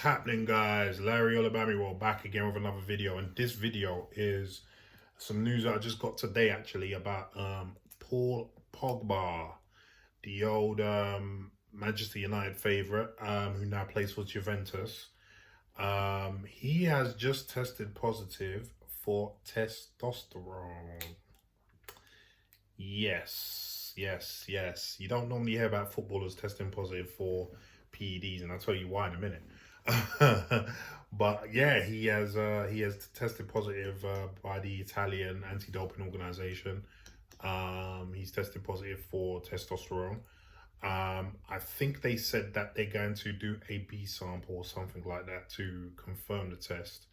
happening, guys? Larry Olabami, we're back again with another video, and this video is some news that I just got today actually about Paul Pogba, the old Manchester United favourite, who now plays for Juventus. He has just tested positive for testosterone. Yes. You don't normally hear about footballers testing positive for PEDs, and I'll tell you why in a minute. But yeah, he has tested positive by the Italian anti-doping organization. He's tested positive for testosterone. I think they said that they're going to do a B sample or something like that to confirm the test.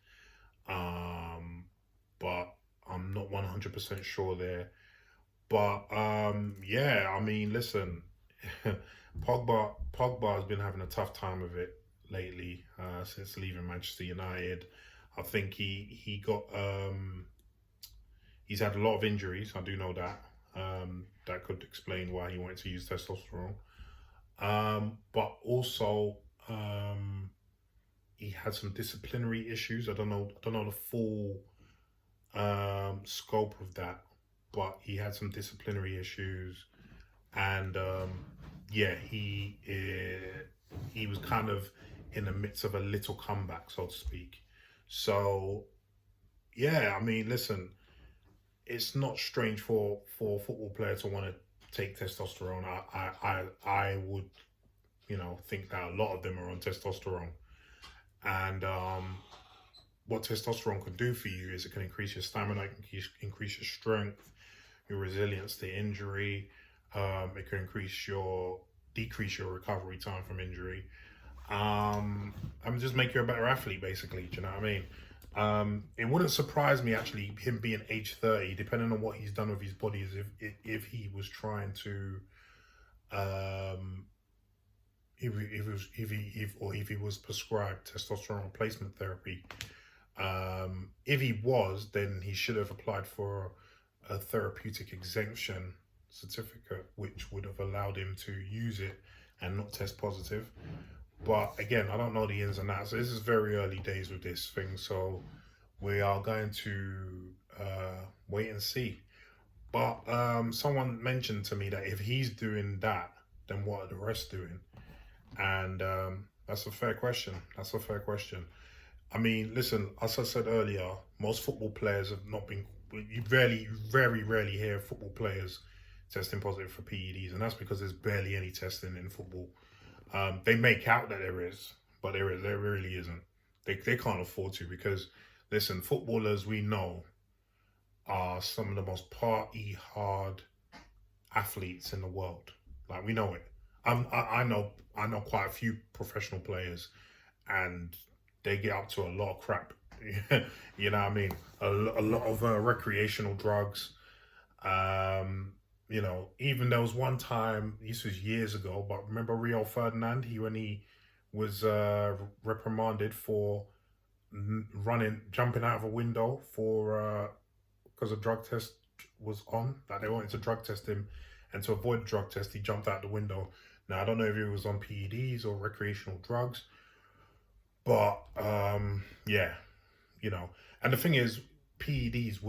But I'm not 100% sure there. But yeah, I mean, listen, Pogba has been having a tough time of it lately since leaving Manchester United. I think he's had a lot of injuries. I do know that. That could explain why he wanted to use testosterone. But also he had some disciplinary issues. I don't know the full scope of that, but he had some disciplinary issues, and yeah, he was kind of in the midst of a little comeback, so to speak. So yeah, I mean, listen, it's not strange for a football player to want to take testosterone. I would, think that a lot of them are on testosterone, and what testosterone can do for you is it can increase your stamina, it can increase your strength, your resilience to injury. It can decrease your recovery time from injury. Just make you a better athlete, basically. Do you know what I mean? It wouldn't surprise me actually, him being age 30, depending on what he's done with his body, is if he was trying to, if he was prescribed testosterone replacement therapy. If he was, then he should have applied for a therapeutic exemption certificate, which would have allowed him to use it and not test positive. But again, I don't know the ins and outs. This is very early days with this thing, so we are going to wait and see. But someone mentioned to me that if he's doing that, then what are the rest doing? And that's a fair question. I mean, listen, as I said earlier, most football players have not been, you very rarely hear football players testing positive for PEDs, and that's because there's barely any testing in football. They make out that there is, but there really isn't. They can't afford to, because, listen, footballers, we know, are some of the most party hard athletes in the world. Like, we know it. I know quite a few professional players, and they get up to a lot of crap. You know what I mean? A lot of recreational drugs. Even there was one time, this was years ago, but remember Rio Ferdinand? When he was reprimanded for jumping out of a window because a drug test was on. Like, they wanted to drug test him, and to avoid the drug test, he jumped out the window. Now, I don't know if it was on PEDs or recreational drugs, but yeah, and the thing is, PEDs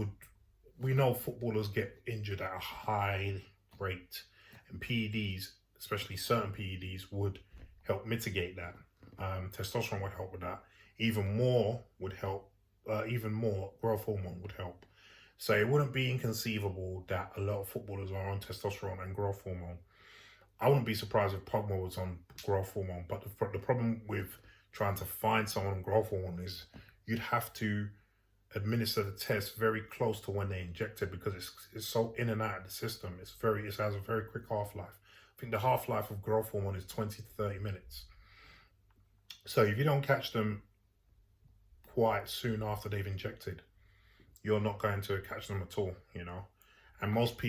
we know footballers get injured at a high rate, and PEDs, especially certain PEDs, would help mitigate that. Testosterone would help with that. Even more, growth hormone would help. So it wouldn't be inconceivable that a lot of footballers are on testosterone and growth hormone. I wouldn't be surprised if Pogba was on growth hormone, but the problem with trying to find someone on growth hormone is you'd have to administer the test very close to when they inject it, because it's so in and out of the system. It has a very quick half-life. I think the half-life of growth hormone is 20 to 30 minutes. So if you don't catch them quite soon after they've injected, you're not going to catch them at all, And most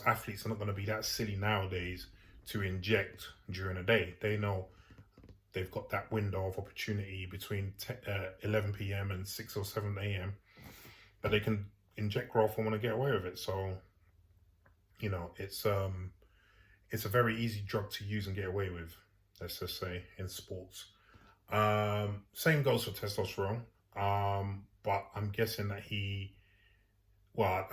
athletes are not going to be that silly nowadays to inject during the day. They know they've got that window of opportunity between 11 p.m. and 6 or 7 a.m. that they can inject growth hormone and get away with it. So, it's a very easy drug to use and get away with, let's just say, in sports. Same goes for testosterone. But I'm guessing that well,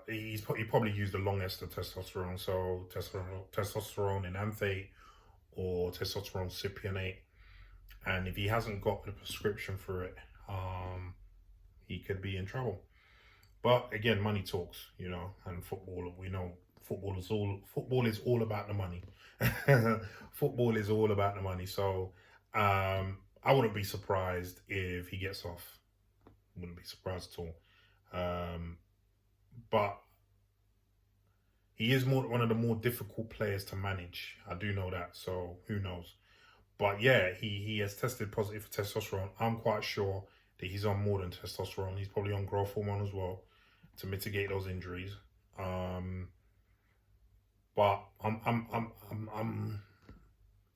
he probably used the long ester testosterone, so testosterone enanthate or testosterone cypionate. And if he hasn't got the prescription for it, he could be in trouble. But again, money talks, and football, we know football is all about the money. Football is all about the money. So I wouldn't be surprised if he gets off. Wouldn't be surprised at all. But he is one of the more difficult players to manage. I do know that. So who knows? But yeah, he has tested positive for testosterone. I'm quite sure that he's on more than testosterone. He's probably on growth hormone as well to mitigate those injuries. But I'm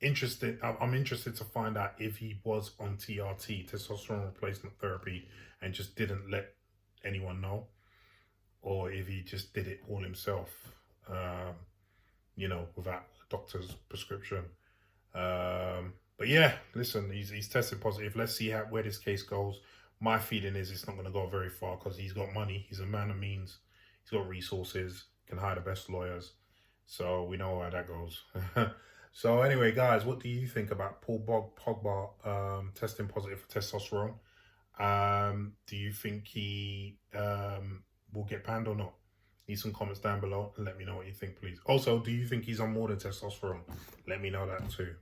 interested. I'm interested to find out if he was on TRT, testosterone replacement therapy, and just didn't let anyone know, or if he just did it all himself, without a doctor's prescription. But yeah, listen, he's tested positive. Let's see where this case goes. My feeling is it's not going to go very far because he's got money. He's a man of means. He's got resources. Can hire the best lawyers. So we know how that goes. So anyway, guys, what do you think about Pogba testing positive for testosterone? Do you think he will get banned or not? Leave some comments down below and let me know what you think, please. Also, do you think he's on more than testosterone? Let me know that too.